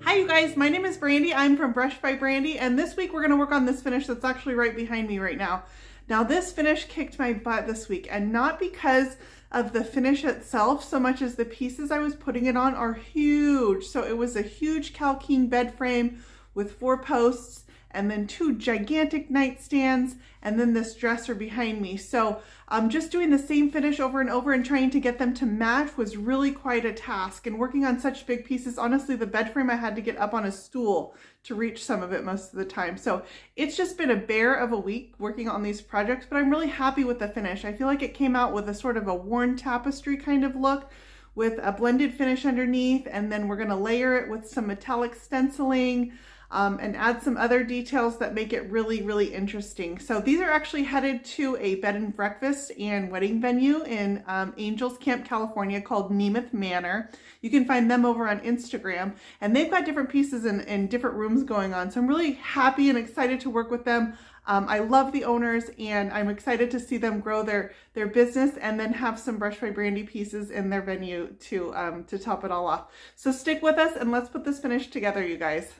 Hi you guys, my name is Brandy. I'm from Brush by Brandy, and this week we're going to work on this finish that's actually right behind me right now. Now this finish kicked my butt this week, and not because of the finish itself so much as the pieces I was putting it on are huge. So it was a huge Calkeen bed frame with 4 posts and then 2 gigantic nightstands and then this dresser behind me. So just doing the same finish over and over and trying to get them to match was really quite a task. And working on such big pieces, honestly, the bed frame I had to get up on a stool to reach some of it most of the time. So it's just been a bear of a week working on these projects, but I'm really happy with the finish. I feel like it came out with a sort of a worn tapestry kind of look with a blended finish underneath, and then we're gonna layer it with some metallic stenciling and add some other details that make it really, really interesting. So these are actually headed to a bed and breakfast and wedding venue in Angels Camp, California called Nemeth Manor. You can find them over on Instagram, and they've got different pieces in different rooms going on. So I'm really happy and excited to work with them. I love the owners, and I'm excited to see them grow their business and then have some Brush by Brandy pieces in their venue to top it all off. So stick with us and let's put this finish together, you guys.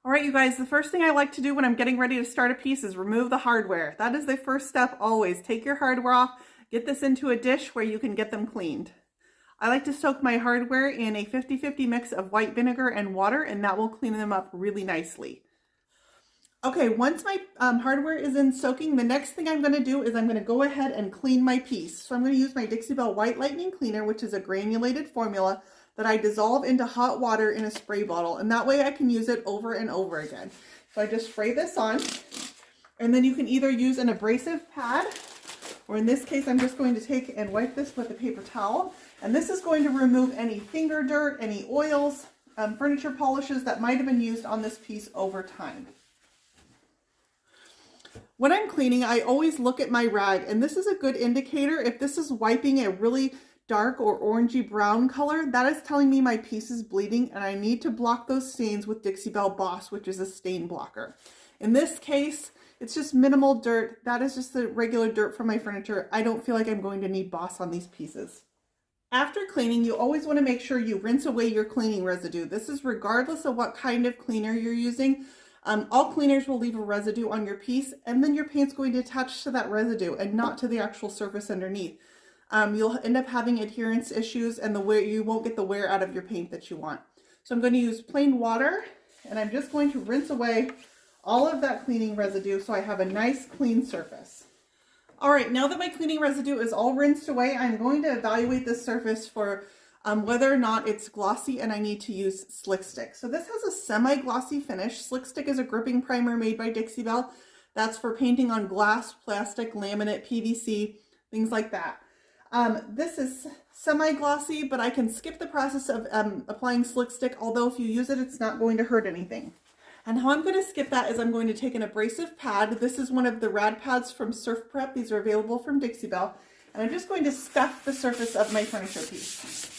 All right, you guys, the first thing I like to do when I'm getting ready to start a piece is remove the hardware. That is the first step always. Take your hardware off, get this into a dish where you can get them cleaned. I like to soak my hardware in a 50-50 mix of white vinegar and water, and that will clean them up really nicely. Okay, once my hardware is in soaking, the next thing I'm going to do is I'm going to go ahead and clean my piece. So I'm going to use my Dixie White Lightning Cleaner, which is a granulated formula that I dissolve into hot water in a spray bottle, and that way I can use it over and over again. So I just spray this on, and then you can either use an abrasive pad, or in this case I'm just going to take and wipe this with a paper towel, and this is going to remove any finger dirt, any oils, furniture polishes that might have been used on this piece over time. When I'm cleaning, I always look at my rag, and this is a good indicator. If this is wiping a really dark or orangey brown color, that is telling me my piece is bleeding and I need to block those stains with Dixie Belle Boss, which is a stain blocker. In this case, it's just minimal dirt. That is just the regular dirt from my furniture. I don't feel like I'm going to need Boss on these pieces. After cleaning, you always want to make sure you rinse away your cleaning residue. This is regardless of what kind of cleaner you're using. All cleaners will leave a residue on your piece, and then your paint's going to attach to that residue and not to the actual surface underneath. You'll end up having adherence issues, and you won't get the wear out of your paint that you want. So I'm going to use plain water, and I'm just going to rinse away all of that cleaning residue so I have a nice clean surface. All right, now that my cleaning residue is all rinsed away, I'm going to evaluate this surface for whether or not it's glossy, and I need to use Slick Stick. So this has a semi-glossy finish. Slick Stick is a gripping primer made by Dixie Belle. That's for painting on glass, plastic, laminate, PVC, things like that. This is semi-glossy, but I can skip the process of applying Slick Stick, although if you use it, it's not going to hurt anything. And how I'm going to skip that is I'm going to take an abrasive pad. This is one of the rad pads from Surf Prep. These are available from Dixie Belle. And I'm just going to scuff the surface of my furniture piece.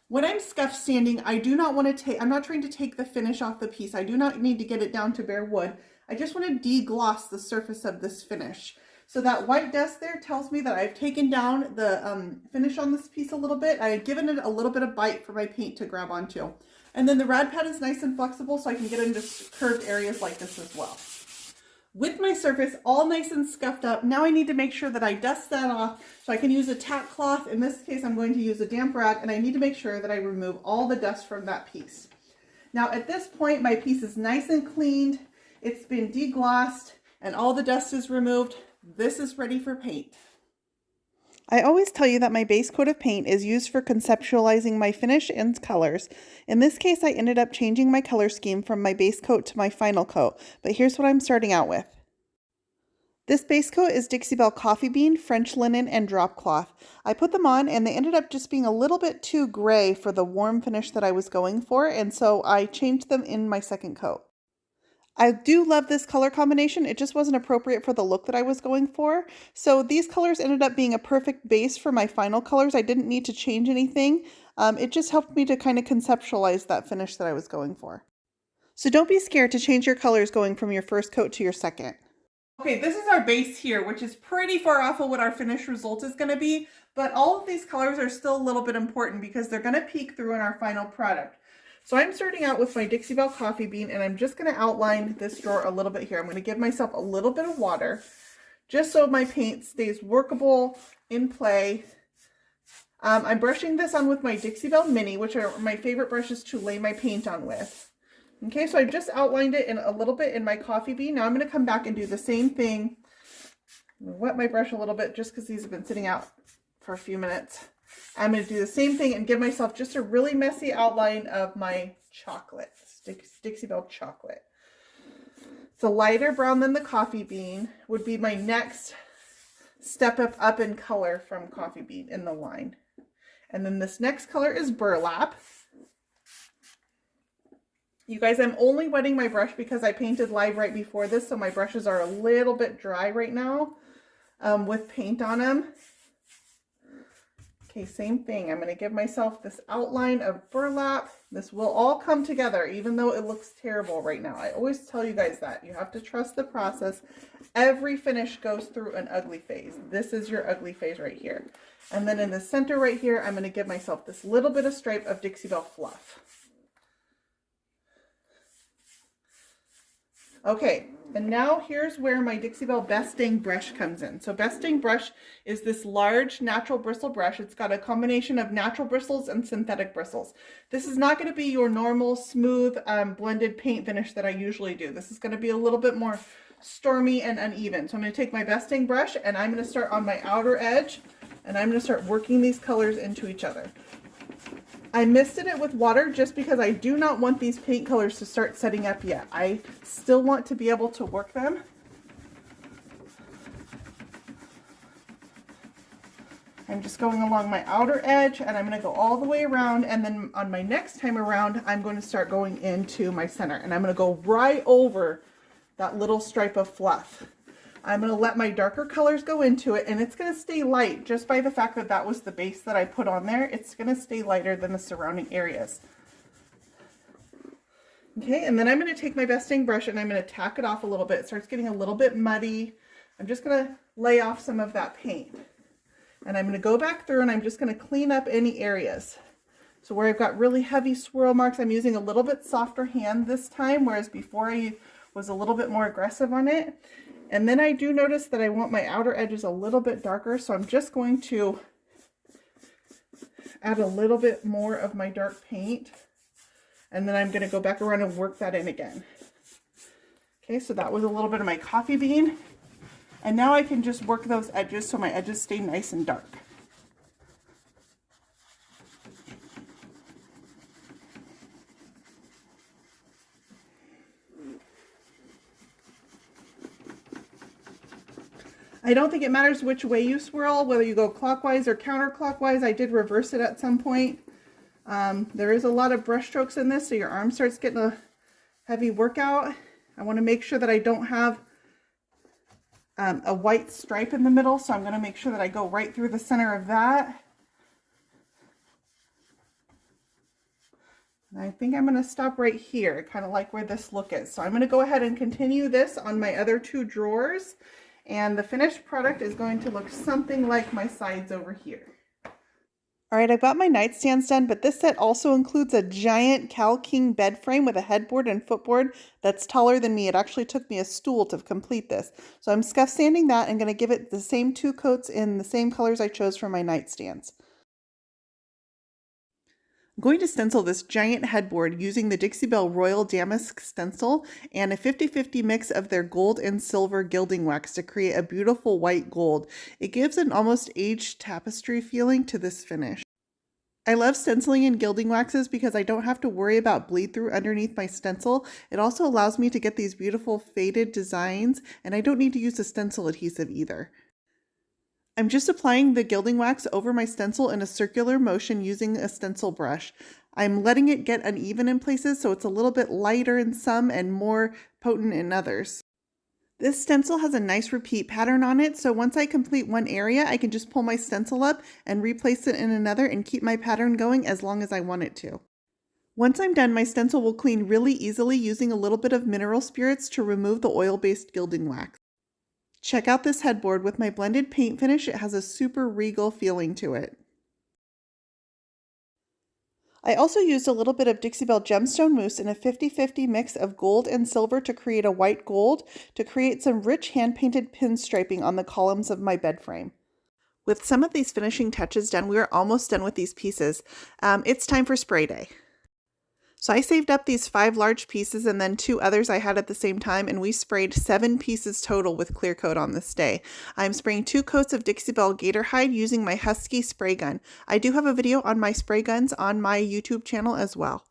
When I'm scuff sanding, I'm not trying to take the finish off the piece. I do not need to get it down to bare wood. I just want to de-gloss the surface of this finish. So that white dust there tells me that I've taken down the finish on this piece a little bit. I had given it a little bit of bite for my paint to grab onto. And then the rad pad is nice and flexible, so I can get into curved areas like this as well. With my surface all nice and scuffed up, now I need to make sure that I dust that off so I can use a tack cloth. In this case, I'm going to use a damp rag, and I need to make sure that I remove all the dust from that piece. Now at this point, my piece is nice and cleaned. It's been deglossed and all the dust is removed. This is ready for paint. I always tell you that my base coat of paint is used for conceptualizing my finish and colors. In this case, I ended up changing my color scheme from my base coat to my final coat, but here's what I'm starting out with. This base coat is Dixie Belle Coffee Bean, French Linen, and Drop Cloth. I put them on and they ended up just being a little bit too gray for the warm finish that I was going for, and so I changed them in my second coat. I do love this color combination. It just wasn't appropriate for the look that I was going for. So these colors ended up being a perfect base for my final colors. I didn't need to change anything. It just helped me to kind of conceptualize that finish that I was going for. So don't be scared to change your colors going from your first coat to your second. Okay, this is our base here, which is pretty far off of what our finished result is going to be, but all of these colors are still a little bit important because they're going to peek through in our final product. So I'm starting out with my Dixie Belle coffee bean, and I'm just going to outline this drawer a little bit here. I'm going to give myself a little bit of water just so my paint stays workable in play. I'm brushing this on with my Dixie Belle Mini, which are my favorite brushes to lay my paint on with. Okay, so I've just outlined it in a little bit in my coffee bean. Now I'm going to come back and do the same thing. Wet my brush a little bit just because these have been sitting out for a few minutes. I'm going to do the same thing and give myself just a really messy outline of my chocolate, Dixie Belle chocolate. It's a lighter brown than the coffee bean, would be my next step up in color from coffee bean in the line. And then this next color is burlap. You guys, I'm only wetting my brush because I painted live right before this, so my brushes are a little bit dry right now with paint on them. Okay, same thing. I'm going to give myself this outline of burlap. This will all come together, even though it looks terrible right now. I always tell you guys that. You have to trust the process. Every finish goes through an ugly phase. This is your ugly phase right here. And then in the center right here, I'm going to give myself this little bit of stripe of Dixie Belle fluff. Okay, and now here's where my Dixie Belle Best Dang brush comes in. So Best Dang brush is this large natural bristle brush. It's got a combination of natural bristles and synthetic bristles. This is not going to be your normal smooth blended paint finish that I usually do. This is going to be a little bit more stormy and uneven. So I'm going to take my Best Dang brush and I'm going to start on my outer edge and I'm going to start working these colors into each other. I misted it with water just because I do not want these paint colors to start setting up yet. I still want to be able to work them. I'm just going along my outer edge and I'm going to go all the way around, and then on my next time around I'm going to start going into my center and I'm going to go right over that little stripe of fluff. I'm going to let my darker colors go into it, and it's going to stay light just by the fact that that was the base that I put on there. It's going to stay lighter than the surrounding areas. Okay, and then I'm going to take my Best Dang brush and I'm going to tack it off a little bit. It starts getting a little bit muddy. I'm just going to lay off some of that paint. And I'm going to go back through and I'm just going to clean up any areas. So where I've got really heavy swirl marks, I'm using a little bit softer hand this time, whereas before I was a little bit more aggressive on it. And then I do notice that I want my outer edges a little bit darker, so I'm just going to add a little bit more of my dark paint, and then I'm going to go back around and work that in again. Okay, so that was a little bit of my coffee bean, and now I can just work those edges so my edges stay nice and dark. I don't think it matters which way you swirl, whether you go clockwise or counterclockwise. I did reverse it at some point. There is a lot of brush strokes in this, so your arm starts getting a heavy workout. I want to make sure that I don't have a white stripe in the middle, so I'm going to make sure that I go right through the center of that. And I think I'm going to stop right here, kind of like where this look is. So I'm going to go ahead and continue this on my other two drawers. And the finished product is going to look something like my sides over here. All right, I've got my nightstands done, but this set also includes a giant Cal King bed frame with a headboard and footboard that's taller than me. It actually took me a stool to complete this. So I'm scuff sanding that and going to give it the same 2 coats in the same colors I chose for my nightstands. I'm going to stencil this giant headboard using the Dixie Belle Royal Damask stencil and a 50-50 mix of their gold and silver gilding wax to create a beautiful white gold. It gives an almost aged tapestry feeling to this finish. I love stenciling in gilding waxes because I don't have to worry about bleed through underneath my stencil. It also allows me to get these beautiful faded designs, and I don't need to use a stencil adhesive either. I'm just applying the gilding wax over my stencil in a circular motion using a stencil brush. I'm letting it get uneven in places so it's a little bit lighter in some and more potent in others. This stencil has a nice repeat pattern on it, so once I complete one area, I can just pull my stencil up and replace it in another and keep my pattern going as long as I want it to. Once I'm done, my stencil will clean really easily using a little bit of mineral spirits to remove the oil-based gilding wax. Check out this headboard with my blended paint finish. It has a super regal feeling to it. I also used a little bit of Dixie Belle gemstone mousse in a 50-50 mix of gold and silver to create a white gold to create some rich hand-painted pinstriping on the columns of my bed frame. With some of these finishing touches done, we are almost done with these pieces. It's time for spray day. So I saved up these 5 large pieces and then 2 others I had at the same time, and we sprayed 7 pieces total with clear coat on this day. I'm spraying 2 coats of Dixie Belle Gator Hide using my Husky spray gun. I do have a video on my spray guns on my YouTube channel as well.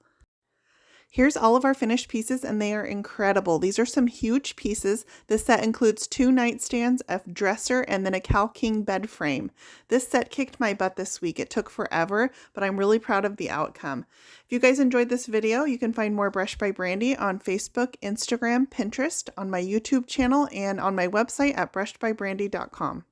Here's all of our finished pieces, and they are incredible. These are some huge pieces. This set includes 2 nightstands, a dresser, and then a Cal King bed frame. This set kicked my butt this week. It took forever, but I'm really proud of the outcome. If you guys enjoyed this video, you can find more Brush by Brandy on Facebook, Instagram, Pinterest, on my YouTube channel, and on my website at brushedbybrandy.com.